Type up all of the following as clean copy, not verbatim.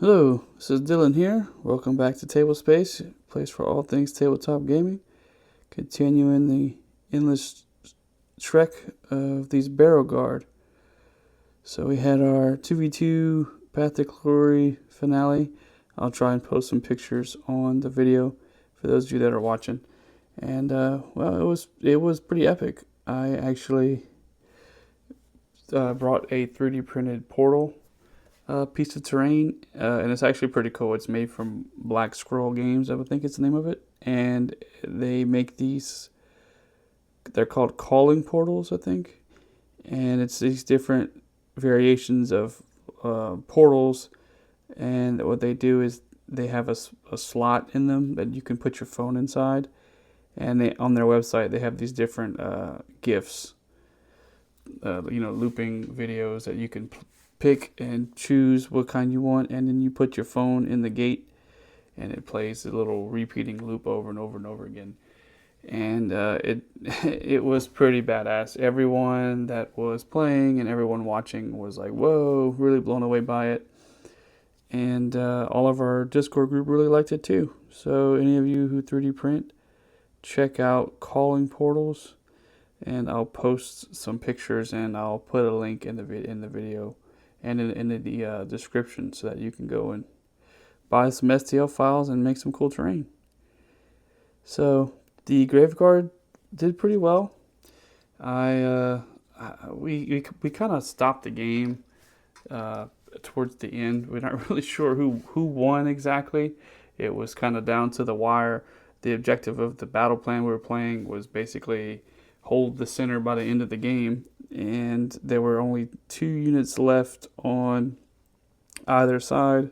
Hello, this is Dylan here. Welcome back to Table Space, place for all things tabletop gaming. Continuing the endless trek of these Barrel Guard. So we had our 2v2 Path to Glory finale. I'll try and post some pictures on the video for those of you that are watching. And well, it was pretty epic. I actually brought a 3D printed portal piece of terrain, and it's actually pretty cool. It's made from Black Scroll Games, I would think it's the name of it, and they make these. They're called calling portals, I think, and it's these different variations of portals. And what they do is they have a slot in them that you can put your phone inside, and on their website they have these different GIFs, looping videos that you can pick and choose what kind you want, and then you put your phone in the gate and it plays a little repeating loop over and over and over again. And it was pretty badass. Everyone that was playing and everyone watching was like, whoa, really blown away by it. And all of our Discord group really liked it too. So any of you who 3D print, check out Calling Portals, and I'll post some pictures and I'll put a link in the video and in the description so that you can go and buy some STL files and make some cool terrain. So the Graveguard did pretty well. We kind of stopped the game towards the end. We're not really sure who won exactly. It was kind of down to the wire. The objective of the battle plan we were playing was basically hold the center by the end of the game, and there were only 2 units left on either side.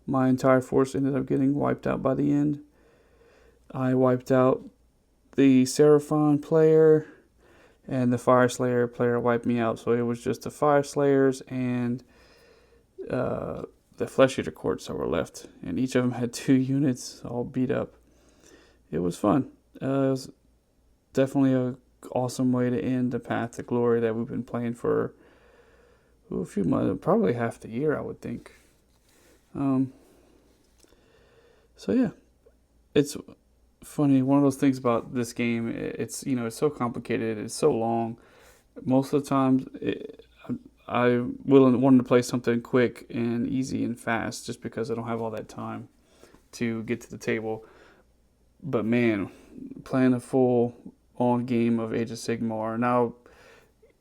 My entire force ended up getting wiped out by the end. I wiped out the Seraphon player, and the Fire Slayer player wiped me out. So it was just the Fire Slayers and the Flesh Eater Courts that were left, and each of them had 2 units all beat up. It was fun. It was definitely a awesome way to end the Path to Glory that we've been playing for a few months, probably half the year, I would think. So yeah, it's funny. One of those things about this game, it's so complicated. It's so long. Most of the times, I wanted to play something quick and easy and fast, just because I don't have all that time to get to the table. But man, playing a full on game of Age of Sigmar. Now,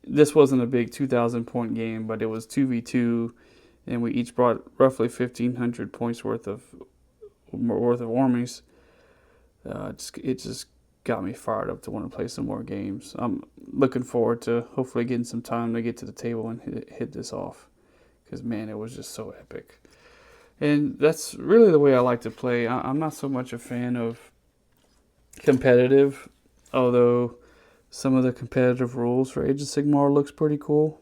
this wasn't a big 2,000 point game, but it was 2v2, and we each brought roughly 1,500 points worth of armies. It just got me fired up to want to play some more games. I'm looking forward to hopefully getting some time to get to the table and hit this off, because man, it was just so epic. And that's really the way I like to play. I'm not so much a fan of competitive, although some of the competitive rules for Age of Sigmar looks pretty cool.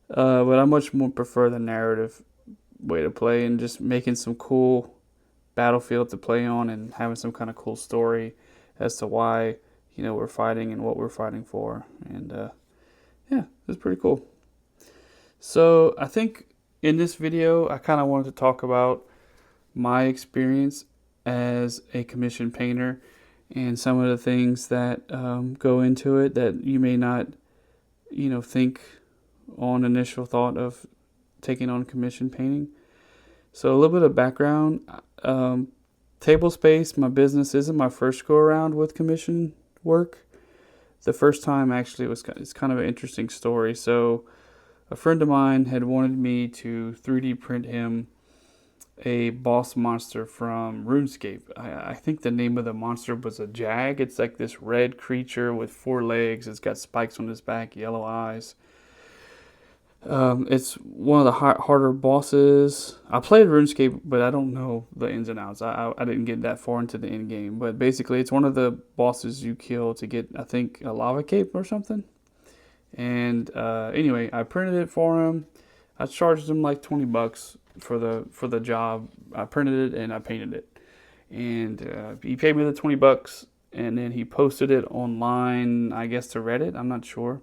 But I much more prefer the narrative way to play, and just making some cool battlefield to play on and having some kind of cool story as to why we're fighting and what we're fighting for. And yeah, it's pretty cool. So I think in this video I kind of wanted to talk about my experience as a commissioned painter and some of the things that go into it that you may not think on initial thought of taking on commission painting. So a little bit of background. Table Space, my business, isn't my first go around with commission work. The first time actually it's kind of an interesting story. So a friend of mine had wanted me to 3D print him a boss monster from RuneScape. I think the name of the monster was a Jag. It's like this red creature with 4 legs. It's got spikes on his back, yellow eyes. It's one of the harder bosses. I played RuneScape, but I don't know the ins and outs. I didn't get that far into the end game. But basically, it's one of the bosses you kill to get, I think, a lava cape or something. And anyway, I printed it for him. I charged him like $20 for the job. I printed it and I painted it. And he paid me the $20, and then he posted it online, I guess to Reddit. I'm not sure.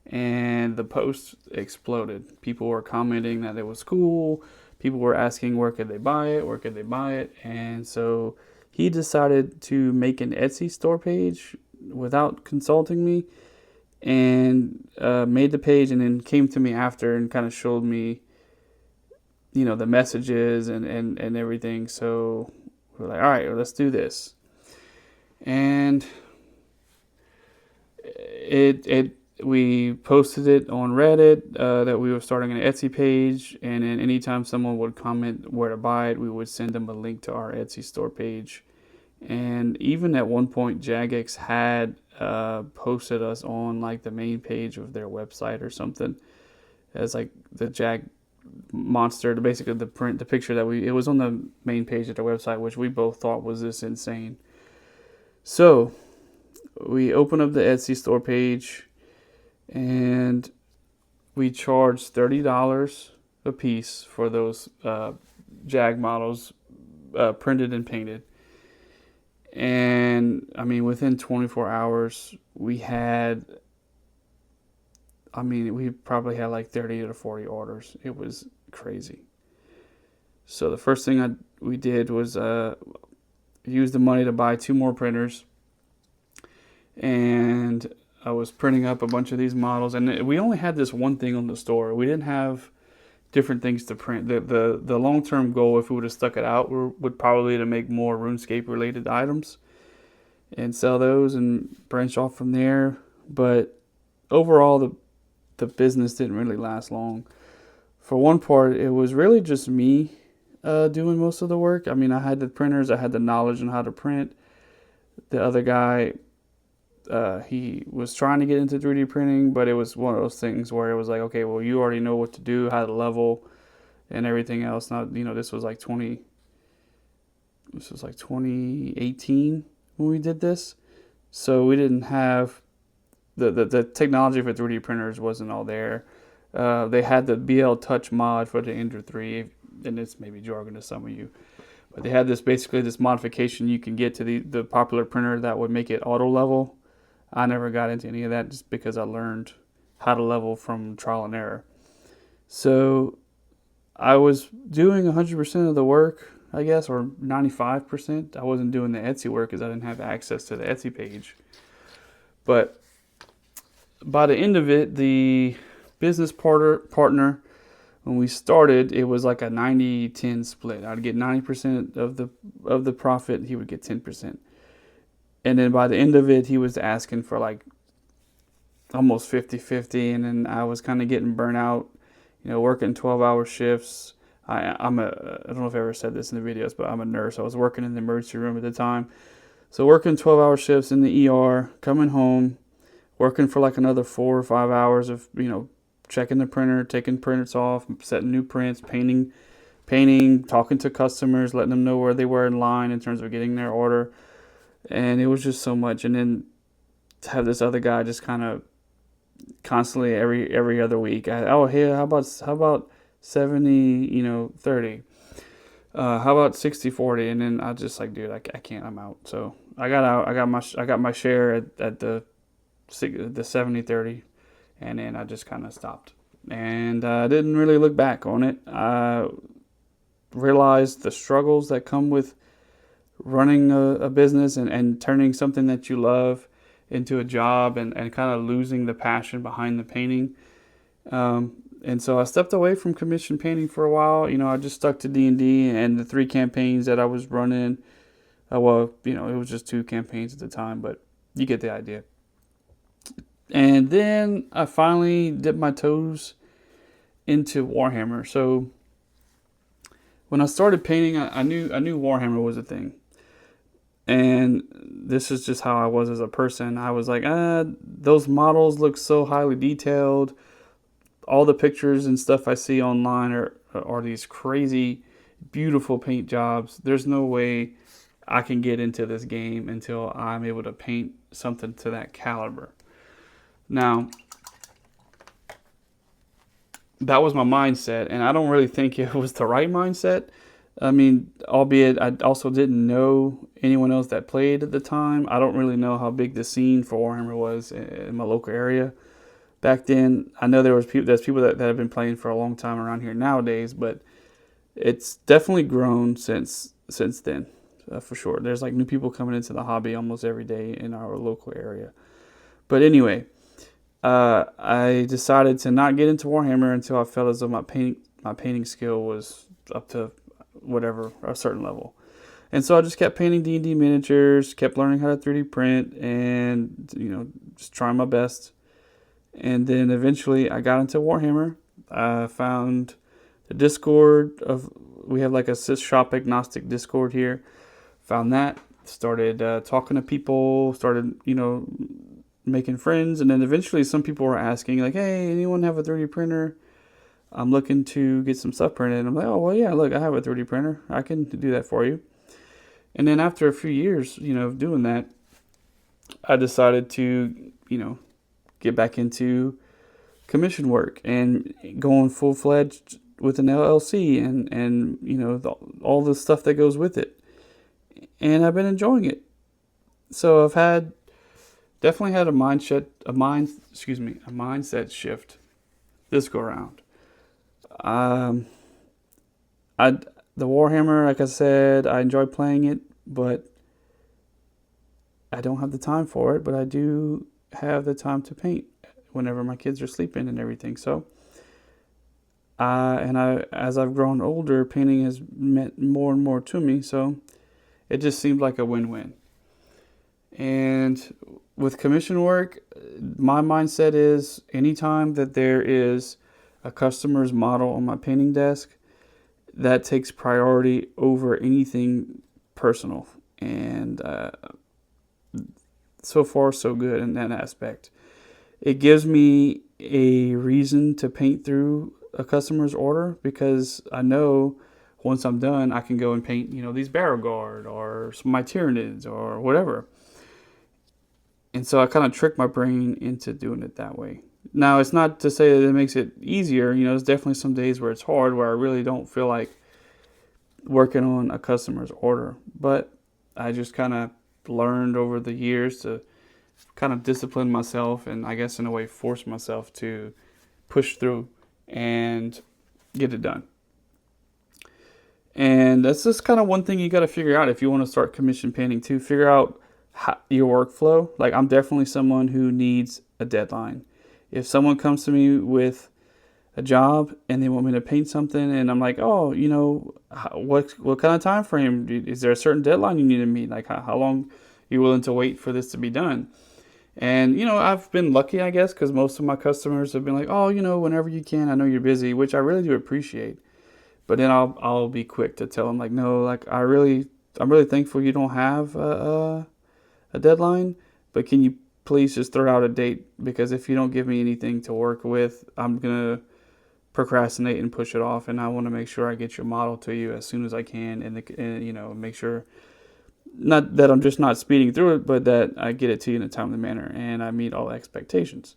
and the post exploded. People were commenting that it was cool. People were asking where could they buy it, and so he decided to make an Etsy store page without consulting me, and made the page, and then came to me after and kind of showed me, the messages and everything. So we're like, all right, well, let's do this. And we posted it on Reddit that we were starting an Etsy page, and then anytime someone would comment where to buy it, we would send them a link to our Etsy store page. And even at one point, Jagex had posted us on like the main page of their website or something, as like the Jag monster, basically the picture that it was on the main page of their website, which we both thought was this insane. So we open up the Etsy store page, and we charge $30 a piece for those Jag models, printed and painted. And I mean, within 24 hours, we probably had like 30 to 40 orders. It was crazy. So the first thing we did was use the money to buy 2 more printers. And I was printing up a bunch of these models. And we only had this one thing on the store. We didn't have different things to print. The long-term goal, if we would have stuck it out, would probably to make more RuneScape-related items and sell those and branch off from there. But overall, the business didn't really last long. For one part, it was really just me doing most of the work. I mean, I had the printers, I had the knowledge on how to print. The other guy, he was trying to get into 3D printing, but it was one of those things where it was like, okay, well, you already know what to do, how to level, and everything else. Now, this was like 2018 when we did this, so we didn't have the technology for 3D printers wasn't all there. They had the BL Touch mod for the Ender 3, and it's maybe jargon to some of you, but they had this modification you can get to the popular printer that would make it auto level. I never got into any of that just because I learned how to level from trial and error. So I was doing 100% of the work, I guess, or 95%. I wasn't doing the Etsy work because I didn't have access to the Etsy page. But by the end of it, the business partner, when we started, it was like a 90-10 split. I'd get 90% of the profit. He would get 10%. And then by the end of it, he was asking for like almost 50-50. And then I was kind of getting burnt out, working 12-hour shifts. I don't know if I ever said this in the videos, but I'm a nurse. I was working in the emergency room at the time. So working 12-hour shifts in the ER, coming home, working for like another 4 or 5 hours of, checking the printer, taking printers off, setting new prints, painting, talking to customers, letting them know where they were in line in terms of getting their order. And it was just so much. And then to have this other guy just kind of constantly every other week, hey, how about 70, 30? How about 60-40? And then I just like, dude, I can't, I'm out. So I got out. I got my share at the 70-30, and then I just kind of stopped. And I didn't really look back on it. I realized the struggles that come with running a business and turning something that you love into a job, and kind of losing the passion behind the painting. And so I stepped away from commission painting for a while. I just stuck to D&D and the 3 campaigns that I was running. It was just 2 campaigns at the time, but you get the idea. And then I finally dipped my toes into Warhammer. So when I started painting, I knew Warhammer was a thing. And this is just how I was as a person. I was like, those models look so highly detailed. All the pictures and stuff I see online are these crazy, beautiful paint jobs. There's no way I can get into this game until I'm able to paint something to that caliber. Now, that was my mindset, and I don't really think it was the right mindset. I mean, albeit I also didn't know anyone else that played at the time. I don't really know how big the scene for Warhammer was in my local area. Back then, I know there's people that have been playing for a long time around here nowadays, but it's definitely grown since then, for sure. There's like new people coming into the hobby almost every day in our local area. But anyway, I decided to not get into Warhammer until I felt as though my painting skill was up to whatever a certain level. And so I just kept painting D&D miniatures, kept learning how to 3D print, and just trying my best. And then eventually I got into Warhammer. I found the Discord we have like a shop agnostic Discord here. Found that, started talking to people, started making friends, and then eventually some people were asking like, "Hey, anyone have a 3D printer? I'm looking to get some stuff printed." And I'm like, "Oh well, yeah, look, I have a 3D printer. I can do that for you." And then after a few years, of doing that, I decided to, get back into commission work and going full-fledged with an LLC and all the stuff that goes with it. And I've been enjoying it. So I've definitely had a mindset shift this go around. The Warhammer, like I said, I enjoy playing it, but I don't have the time for it. But I do have the time to paint whenever my kids are sleeping and everything. So, as I've grown older, painting has meant more and more to me. So, it just seemed like a win-win. And with commission work, my mindset is anytime that there is a customer's model on my painting desk, that takes priority over anything personal. And so far, so good in that aspect. It gives me a reason to paint through a customer's order because I know once I'm done, I can go and paint, these Barrow Guard or some of my Tyranids or whatever. And so I kind of trick my brain into doing it that way. Now, it's not to say that it makes it easier. There's definitely some days where it's hard, where I really don't feel like working on a customer's order. But I just kind of learned over the years to kind of discipline myself and I guess in a way force myself to push through and get it done. And that's just kind of one thing you got to figure out if you want to start commission painting too. Figure out your workflow. Like I'm definitely someone who needs a deadline. If someone comes to me with a job and they want me to paint something and I'm like, oh, what kind of time frame? Is there a certain deadline you need to meet? Like how long are you willing to wait for this to be done? And, I've been lucky, I guess, because most of my customers have been like, oh, whenever you can, I know you're busy, which I really do appreciate. But then I'll be quick to tell them like, no, like I'm really thankful you don't have a deadline, but can you please just throw out a date? Because if you don't give me anything to work with, I'm going to procrastinate and push it off. And I want to make sure I get your model to you as soon as I can and make sure not that I'm just not speeding through it, but that I get it to you in a timely manner and I meet all expectations.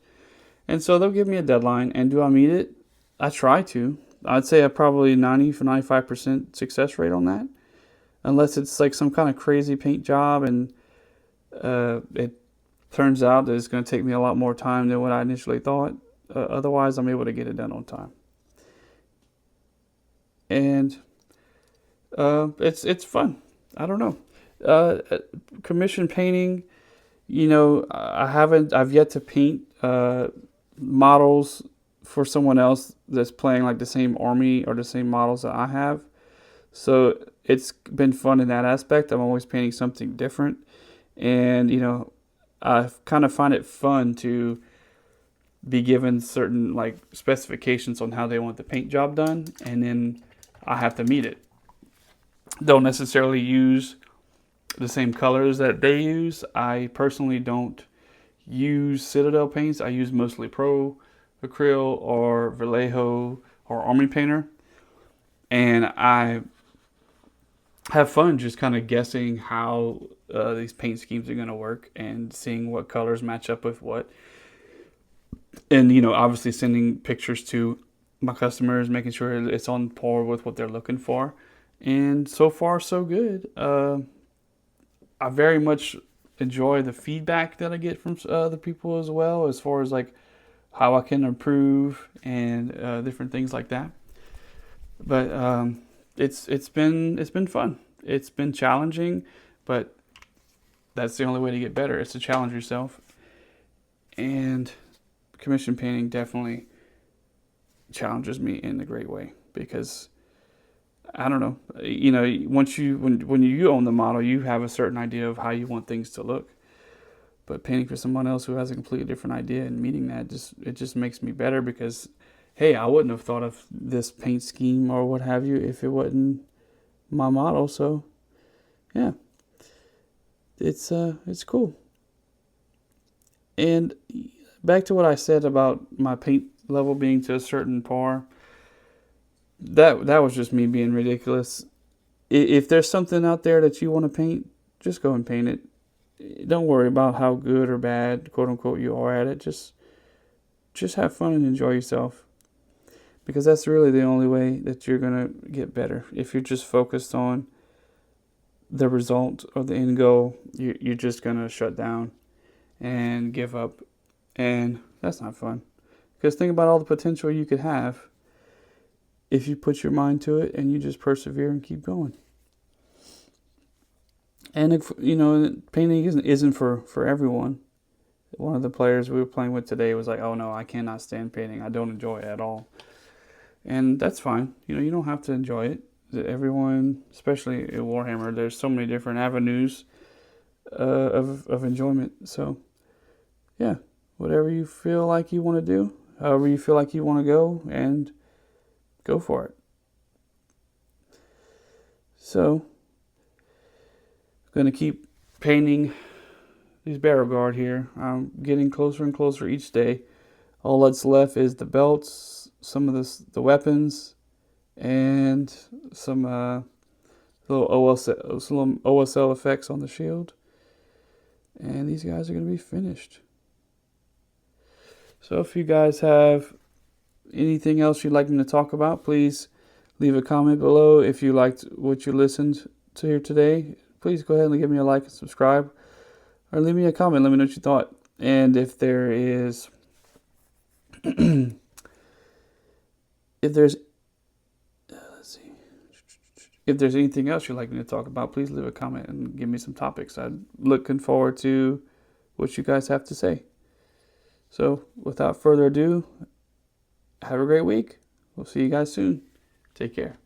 And so they'll give me a deadline. And do I meet it? I try to. I'd say I probably 90 for 95% success rate on that. Unless it's like some kind of crazy paint job and it turns out that it's going to take me a lot more time than what I initially thought. Otherwise, I'm able to get it done on time. And it's fun. I don't know. Commission painting, I've yet to paint models for someone else that's playing like the same army or the same models that I have. So it's been fun in that aspect. I'm always painting something different. And, I kind of find it fun to be given certain like specifications on how they want the paint job done. And then I have to meet it. Don't necessarily use the same colors that they use. I personally don't use Citadel paints. I use mostly Pro Acryl or Vallejo or Army Painter. And I have fun just kind of guessing how these paint schemes are going to work and seeing what colors match up with what. And, obviously sending pictures to my customers, making sure it's on par with what they're looking for. And so far, so good. I very much enjoy the feedback that I get from other people as well, as far as like how I can improve and different things like that. But it's been fun. It's been challenging, but that's the only way to get better. Is to challenge yourself. And commission painting definitely challenges me in a great way because I don't know. Once when you own the model, you have a certain idea of how you want things to look. But painting for someone else who has a completely different idea and meeting that just makes me better because, hey, I wouldn't have thought of this paint scheme or what have you if it wasn't my model. So, yeah, it's cool. And back to what I said about my paint level being to a certain par. That was just me being ridiculous. If there's something out there that you want to paint, just go and paint it. Don't worry about how good or bad, quote unquote, you are at it. Just have fun and enjoy yourself. Because that's really the only way that you're going to get better. If you're just focused on the result or the end goal, you're just going to shut down and give up. And that's not fun. Because think about all the potential you could have if you put your mind to it and you just persevere and keep going. And if, painting isn't for everyone. One of the players we were playing with today was like, "Oh no, I cannot stand painting. I don't enjoy it at all." And that's fine. You don't have to enjoy it. Everyone, especially in Warhammer, there's so many different avenues of enjoyment. So, yeah, whatever you feel like you want to do, however you feel like you want to go, and go for it. So, I'm going to keep painting these barrel guard here. I'm getting closer and closer each day. All that's left is the belts, some of the weapons, and some little OSL effects on the shield. And these guys are going to be finished. So if you guys have anything else you'd like me to talk about, please leave a comment below. If you liked what you listened to here today, please go ahead and give me a like and subscribe. Or leave me a comment. Let me know what you thought. And if there is... let's see. If there's anything else you'd like me to talk about, please leave a comment and give me some topics. I'm looking forward to what you guys have to say. So, without further ado, have a great week. We'll see you guys soon. Take care.